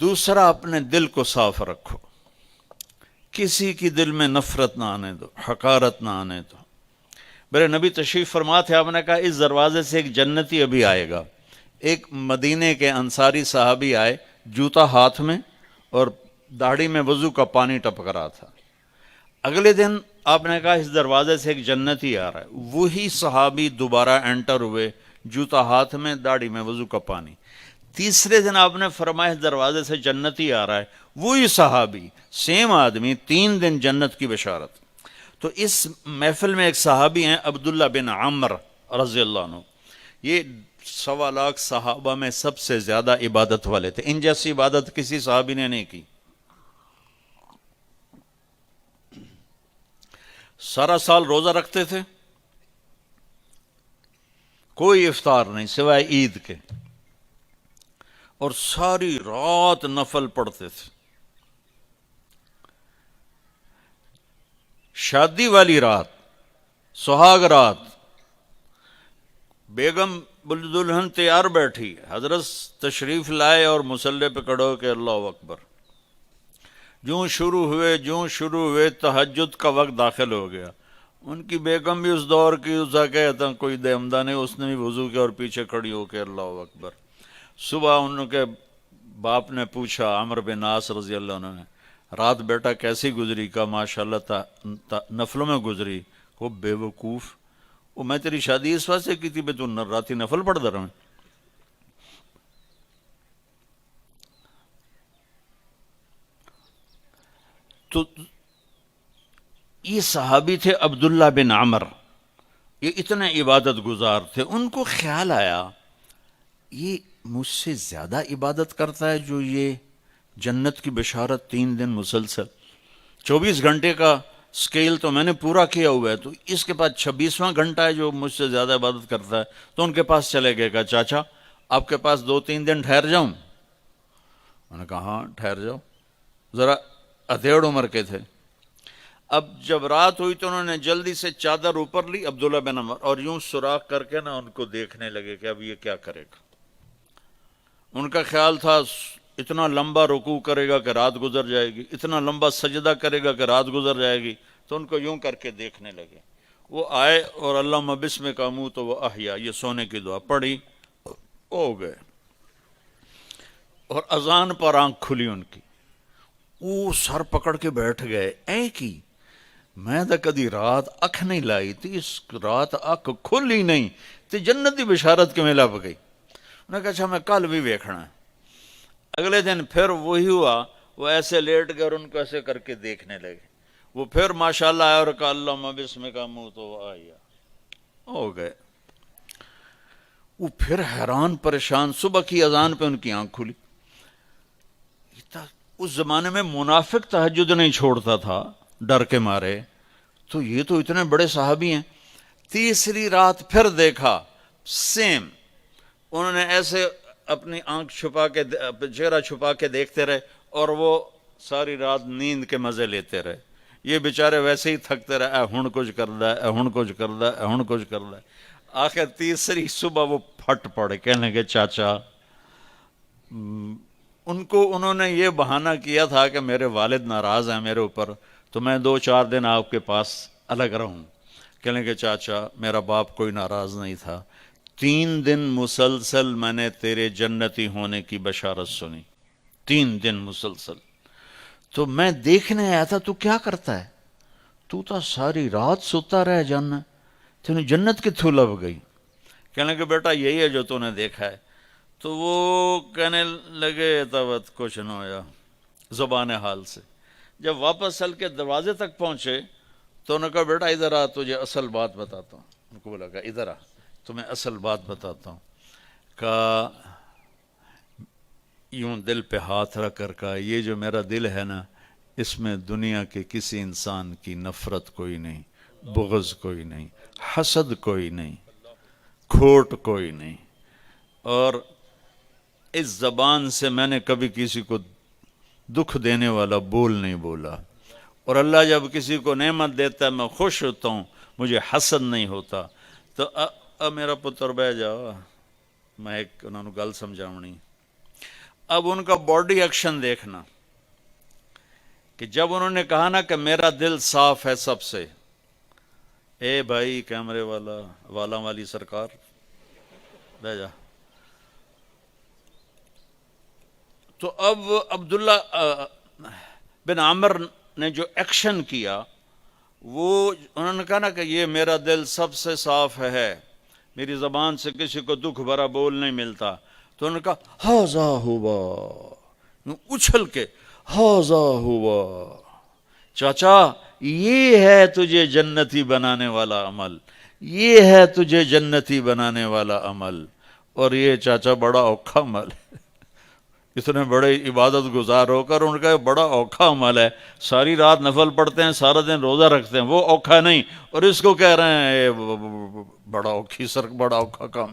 دوسرا اپنے دل کو صاف رکھو، کسی کی دل میں نفرت نہ آنے دو، حقارت نہ آنے دو۔ میرے نبی تشریف فرما تھے، آپ نے کہا اس دروازے سے ایک جنتی ابھی آئے گا۔ ایک مدینے کے انصاری صحابی آئے، جوتا ہاتھ میں اور داڑھی میں وضو کا پانی ٹپک رہا تھا۔ اگلے دن آپ نے کہا اس دروازے سے ایک جنتی آ رہا ہے، وہی صحابی دوبارہ انٹر ہوئے، جوتا ہاتھ میں، داڑھی میں وضو کا پانی۔ تیسرے دن آپ نے فرمایا اس دروازے سے جنتی آ رہا ہے، وہی صحابی، سیم آدمی، 3 دن جنت کی بشارت۔ تو اس محفل میں ایک صحابی ہیں عبداللہ بن عمر رضی اللہ عنہ، یہ 1.25 لاکھ صحابہ میں سب سے زیادہ عبادت والے تھے، ان جیسی عبادت کسی صحابی نے نہیں کی۔ سارا سال روزہ رکھتے تھے، کوئی افطار نہیں سوائے عید کے، اور ساری رات نفل پڑھتے تھے۔ شادی والی رات، سہاگ رات، بیگم دلہن تیار بیٹھی، حضرت تشریف لائے اور مصلی پہ کھڑے ہو کے اللہ اکبر۔ جوں شروع ہوئے تہجد کا وقت داخل ہو گیا۔ ان کی بیگم بھی اس دور کی، اسا کہتا کوئی دہمدہ نہیں، اس نے بھی وضو کیا اور پیچھے کھڑی ہو کے اللہ اکبر۔ صبح ان کے باپ نے پوچھا، عمر بن عاص رضی اللہ عنہ نے، رات بیٹا کیسی گزری؟ کا ماشاءاللہ نفلوں میں گزری۔ وہ بے وقوف، وہ میں تیری شادی اس واسطے کی تھی بے تو راتی نفل پڑھتا رہا۔ تو یہ صحابی تھے عبداللہ بن عمر، یہ اتنے عبادت گزار تھے۔ ان کو خیال آیا یہ مجھ سے زیادہ عبادت کرتا ہے جو یہ جنت کی بشارت 3 دن مسلسل، 24 گھنٹے کا سکیل تو میں نے پورا کیا ہوا ہے، تو اس کے پاس 26واں گھنٹہ ہے جو مجھ سے زیادہ عبادت کرتا ہے۔ تو ان کے پاس چلے گئے، کہا چاچا آپ کے پاس 2-3 دن ٹھہر جاؤں؟ انہوں نے کہا ہاں ٹھہر جاؤ۔ ذرا ادھیڑ عمر کے تھے۔ اب جب رات ہوئی تو انہوں نے جلدی سے چادر اوپر لی عبداللہ بن عمر، اور یوں سوراخ کر کے نا ان کو دیکھنے لگے کہ اب یہ کیا کرے گا۔ ان کا خیال تھا اتنا لمبا رکوع کرے گا کہ رات گزر جائے گی، اتنا لمبا سجدہ کرے گا کہ رات گزر جائے گی، تو ان کو یوں کر کے دیکھنے لگے۔ وہ آئے اور اللہم بسمک اموت و احیا، یہ سونے کی دعا پڑھی، ہو گئے۔ اور اذان پر آنکھ کھلی ان کی، وہ سر پکڑ کے بیٹھ گئے، اے کی میں تو کدی رات اکھ نہیں لائی تھی، اس رات اکھ کھلی نہیں تے جنت دی بشارت کے میں لب گئی۔ انہوں نے کہا اچھا میں کل بھی ویکھنا ہے۔ اگلے دن پھر وہی ہوا، وہ ایسے لیٹ گئے اور ان کو ایسے کر کے دیکھنے لگے۔ وہ پھر ماشاءاللہ آیا اور کہا اللہم بسمک اموت و احیا، ہو گئے۔ وہ پھر حیران پریشان، صبح کی اذان پہ ان کی آنکھ کھلی۔ اس زمانے میں منافق تہجد نہیں چھوڑتا تھا ڈر کے مارے، تو یہ تو اتنے بڑے صحابی ہیں۔ تیسری رات پھر دیکھا سیم، انہوں نے ایسے اپنی آنکھ چھپا کے، چہرہ چھپا کے دیکھتے رہے، اور وہ ساری رات نیند کے مزے لیتے رہے۔ یہ بیچارے ویسے ہی تھکتے رہے، اے ہن کچھ کردا ہے، اے ہن کچھ کردا ہے، اے ہن کچھ کردا ہے۔ آخر تیسری صبح وہ پھٹ پڑے، کہنے لگے چاچا، انہوں نے یہ بہانہ کیا تھا کہ میرے والد ناراض ہیں میرے اوپر، تو میں 2-4 دن آپ کے پاس الگ رہوں۔ کہنے لگے چاچا میرا باپ کوئی ناراض نہیں تھا، 3 دن مسلسل میں نے تیرے جنتی ہونے کی بشارت سنی، 3 دن مسلسل۔ تو میں دیکھنے آیا تھا تو کیا کرتا ہے، تو ساری رات سوتا رہ جانا، تینوں جنت کتھوں لب گئی؟ کہنے لگے بیٹا یہی ہے جو تو نے دیکھا ہے۔ تو وہ کہنے لگے تبت کچھ نہ ہویا، زبان حال سے۔ جب واپس چل کے دروازے تک پہنچے تو انہوں نے کہا بیٹا ادھر آ، تجھے اصل بات بتاتا ہوں۔ ان کو بولا کہ ادھر آ، تمہیں اصل بات بتاتا ہوں۔ کہا یوں دل پہ ہاتھ رکھ کر کہا یہ جو میرا دل ہے نا، اس میں دنیا کے کسی انسان کی نفرت کوئی نہیں، بغض کوئی نہیں، حسد کوئی نہیں، کھوٹ کوئی نہیں، اور اس زبان سے میں نے کبھی کسی کو دکھ دینے والا بول نہیں بولا، اور اللہ جب کسی کو نعمت دیتا ہے میں خوش ہوتا ہوں، مجھے حسد نہیں ہوتا۔ تو میرا پتر بہ جاؤ، میں ایک انہوں نے گل سمجھاونی۔ اب ان کا باڈی ایکشن دیکھنا کہ جب انہوں نے کہا نا کہ میرا دل صاف ہے سب سے، اے بھائی کیمرے والا والی سرکار بھیجا، تو اب عبداللہ بن عمر نے جو ایکشن کیا وہ انہوں نے کہا نا کہ یہ میرا دل سب سے صاف ہے، میری زبان سے کسی کو دکھ بھرا بول نہیں ملتا، تو انہوں نے کہا ہاذا ہوا، اچھل کے ہاذا ہوا، چاچا یہ ہے تجھے جنتی بنانے والا عمل، یہ ہے تجھے جنتی بنانے والا عمل، اور یہ چاچا بڑا اوکھا عمل ہے، اتنے بڑے عبادت گزار ہو کر ان کا یہ بڑا اوکھا عمل ہے، ساری رات نفل پڑھتے ہیں، سارا دن روزہ رکھتے ہیں، وہ اوکھا نہیں، اور اس کو کہہ رہے ہیں بڑا اوکھا کام۔